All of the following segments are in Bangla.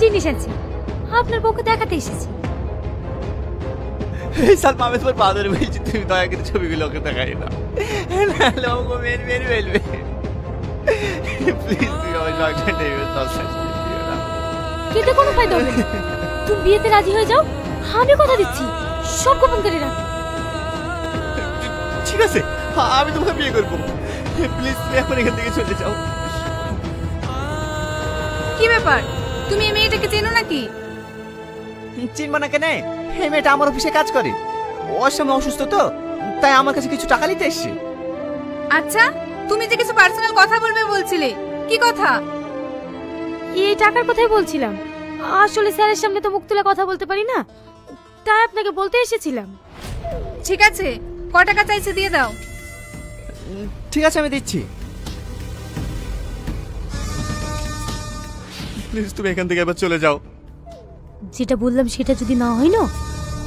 জিনিস আছে, আপনার বউকে দেখাতে এসেছি। সালমা, আমি তোমার পা ধরে বলছি, তুমি দয়া করে ছবিগুলো ওকে দেখাই না, নাহলে ও মেরে মেরে ফেলবে। প্লিজ তুমি আমার সঙ্গে নেবে, কেটে কোনো ফায়দা হবে না। তুমি বিয়েতে রাজি হয়ে যাও, আমি কথা দিচ্ছি সব গোপন করে রাখ। ঠিক আছে, আমি তোমাকে বিয়ে করবো। প্লিজ তুমি এখন এখান থেকে চলে যাও। কি ব্যাপার, তুমি এই মেয়েটাকে চেনো নাকি? চিনবা না কেন? এই মেয়েটা আমার অফিসে কাজ করে, ওর সময় অসুস্থ তো, তাই আমার কাছে কিছু টাকা নিতে এসছে। আচ্ছা, তুমি যে কিছু পার্সোনাল কথা বলবে বলছিলে, কি কথা? এই টাকার কথাই বলছিলাম। আসলে স্যারের সামনে তো মুখ তুলে কথা বলতে পারি না, তাই আপনাকে বলতে এসেছিলাম। ঠিক আছে, ক টাকা চাইছে দিয়ে দাও। ঠিক আছে, আমি দিচ্ছি। প্লিজ তুমি এখান থেকে এবার চলে যাও। যেটা বললাম সেটা যদি না হয় না,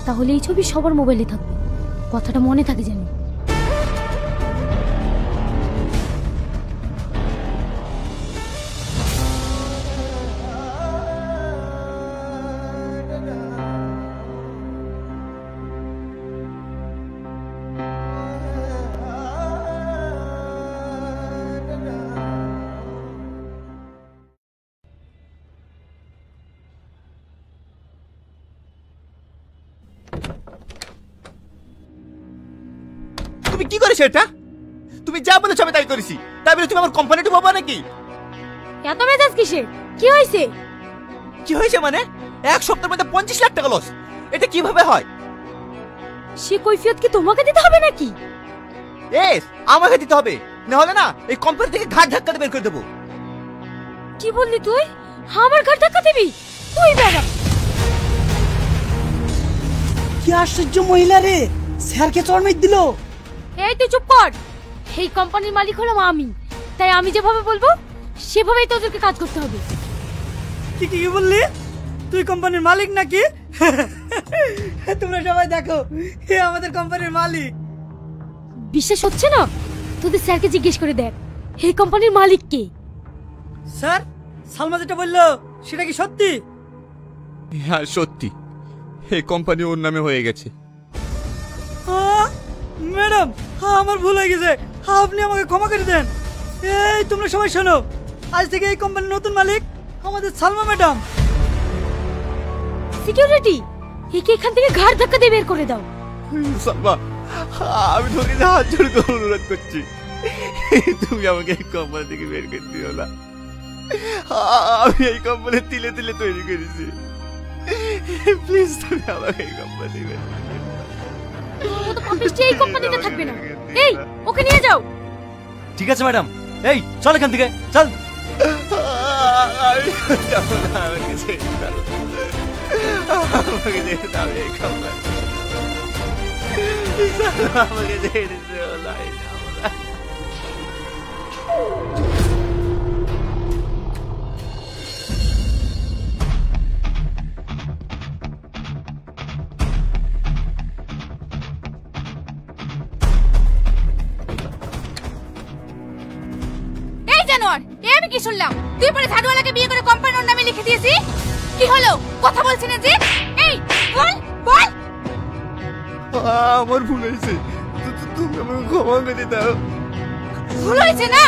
তাহলে এই ছবি সবার মোবাইলে থাকবে, কথাটা মনে থাকে যেন। তুমি কি করেছো এটা? তুমি যা বলেছো আমি তাই করেছি, তাই বলে তুমি আমার কোম্পানি ডুবাবা নাকি? এত মেজাজ কিসে? কি হয়েছে? কি হয়েছে মানে? এক সপ্তাহের মধ্যে 25 লাখ টাকা লস, এটা কিভাবে হয়? সে কৈফিয়ত কি তোমাকে দিতে হবে নাকি? এস, আমাকে দিতে হবে, না হলে না এই কোম্পানি থেকে ঘাট ধাক্কা দিয়ে বের করে দেবো। কি বললি তুই? আমার ঘাট ধাক্কা দিবি তুই? বেড়া, কি আশ্চর্য মহিলা রে, স্যারকে চড় দিল। এই তুই চুপ কর। এই কোম্পানির মালিক হলাম আমি, তাই আমি যেভাবে বলবো সেভাবেই তোদেরকে কাজ করতে হবে। কি কি বললি? তুই কোম্পানির মালিক নাকি? তোমরা সবাই দেখো, এ আমাদের কোম্পানির মালিক। বিশ্বাস হচ্ছে না? তোদের স্যারকে জিজ্ঞেস করে দেখ এই কোম্পানির মালিক কে। স্যার, সালমা যেটা বললো সেটা কি সত্যি? হ্যাঁ সত্যি, এই কোম্পানি ওর নামে হয়ে গেছে। ম্যাডাম, আমার ভুল হয়ে গেছে, আপনি আমাকে ক্ষমা করে দেন। এই তোমরা সবাই শোনো, আজ থেকে এই কোম্পানির নতুন মালিক আমাদের সালমা ম্যাডাম। সিকিউরিটি, একে এখান থেকে ঘাড় ধাক্কা দিয়ে বের করে দাও। সালমা, আমি তোকে হাত জোড় করে অনুরোধ করছি, তুমি আমাকে এই কোম্পানি থেকে বের করে দিও না। আমি এই কোম্পানি তিলে তিলে তৈরি করেছি, প্লিজ তুমি আমাকে এই কোম্পানি বের করে দিও। ও তো অফিসে এই কোম্পানিতে থাকবে না। এই ওকে নিয়ে যাও। ঠিক আছে ম্যাডাম, এই চল এখান থেকে, চল। আমাকে ছেড়ে দাও, আমাকে ছেড়ে দাও, এই কোম্পানি আমাকে ছেড়ে দিও না। আমি কি শুনলাম? তুই পরে ঝাড়ুওয়ালাকে বিয়ে করে কোম্পানির নামে লিখে দিয়েছিস? কি হলো? কথা বলছিস না যে? এই বল বল। আমার ভুল হয়েছে, তুমি আমাকে ক্ষমা করে দাও। ভুল হয়েছে না?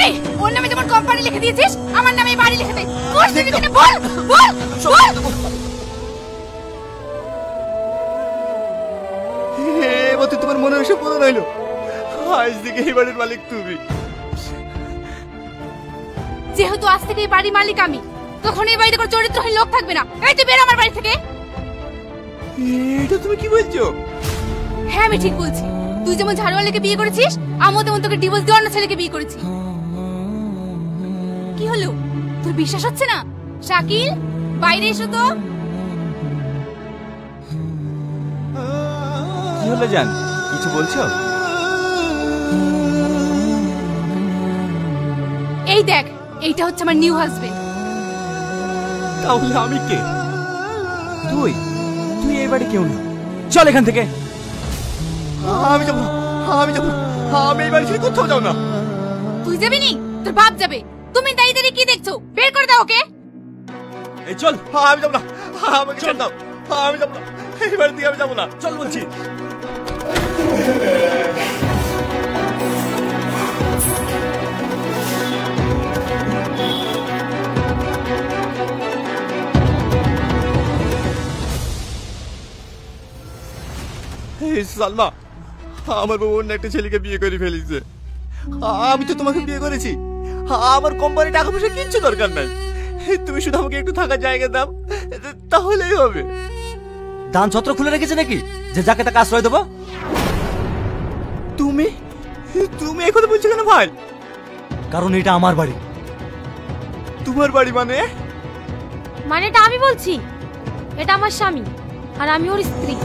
এই ওর নামে যেমন কোম্পানি লিখে দিয়েছিস, আমার নামে বাড়ি লিখে দে। বল বল বল বল। এবার তোমার মনে এসে পড়ে রইলো, আজ থেকে এই বাড়ির মালিক তুমি। যেহেতু আজ থেকে এই বাড়ির মালিক আমি, তখন এই বাড়িতে কোনো চরিত্রহীন লোক থাকবে না। এই তুই বের আমার বাড়ি থেকে। এটা তুমি কি বলছো? হ্যাঁ আমি ঠিক বলছি। তুই যেমন ঝাড়ুওয়ালাকে বিয়ে করেছিস, আমিও তেমন তোকে ডিভোর্স দিয়ে অন্য ছেলেকে বিয়ে করেছি। কি হলো, তোর বিশ্বাস হচ্ছে না? শাকিল, বাইরে এসো তো। কি হলো জান, কিছু বলছো? এই দেখ, এইটা হচ্ছে আমার নিউ হাজবেন্ড। তাহলে আমি কে? তুই তুই এই বাড়ি কেউ না, চল এখান থেকে। আমি যাবো, আমি যাবো, আমি এই বাড়ি ছেড়ে কোথাও যাও না। তুই যাবি নি? তোর বাপ যাবে। তুমি দাঁড়িয়ে কি দেখছো? বের করে দাও ওকে। এই চল, আমি যাবো না, আমাকে ছেড়ে দাও, আমি যাবো না, এই বাড়ি থেকে আমি যাবো না। চল বলছি। এই সালমা, আমার বউ অন্য একটা ছেলেকে বিয়ে করে ফেলেছে। আমি তো তোমাকে বিয়ে করেছি, আমার কোম্পানি টাকা পয়সা কিচ্ছু দরকার নাই। তুমি শুধু আমাকে একটু থাকার জায়গা দাও, তাহলেই হবে। দান ছত্র খুলে রেখেছে নাকি যে যাকে তাকে আশ্রয় দেবো? তুমি তুমি এই কথা বলছো কেন ভাই? কারণ এটা আমার বাড়ি। তোমার বাড়ি মানে? মানেটা আমি বলছি, এটা আমার স্বামী আর আমি ওর স্ত্রী।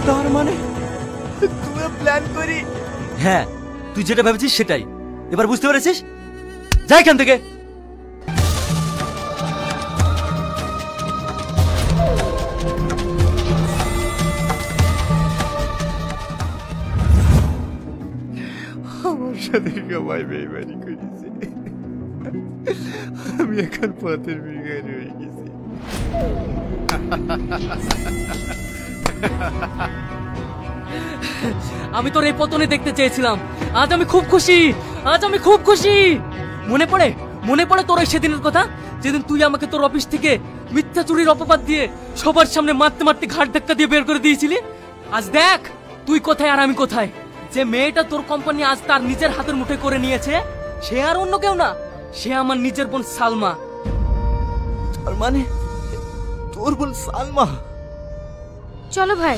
তার মানে তুমি প্ল্যান করি? হ্যাঁ, তুই যেটা ভেবেছিস সেটাই। এবার বুঝতে পেরেছিস? যা এখান থেকে। আমার সাথে সবাই বেইমানি করেছে, আমি এখন পথের ভিখারি হয়ে গেছি। আমি তোর এই পতনে দেখতে চেয়েছিলাম। আজ আমি খুব খুশি, আজ আমি খুব খুশি। মনে পড়ে তোর ওই সেদিনের কথা, যেদিন তুই আমাকে তোর অফিস থেকে মিথ্যা চুরির অপবাদ দিয়ে সবার সামনে মারতে মারতে ঘাট ধাক্কা দিয়ে বের করে দিয়েছিলি। আজ দেখ তুই কোথায় আর আমি কোথায়। যে মেয়েটা তোর কোম্পানি আজ তার নিজের হাতের মুঠোয় করে নিয়েছে, সে আর অন্য কেউ না, সে আমার নিজের বোন সালমা। তার মানে তোর বোন সালমা? চলো ভাই,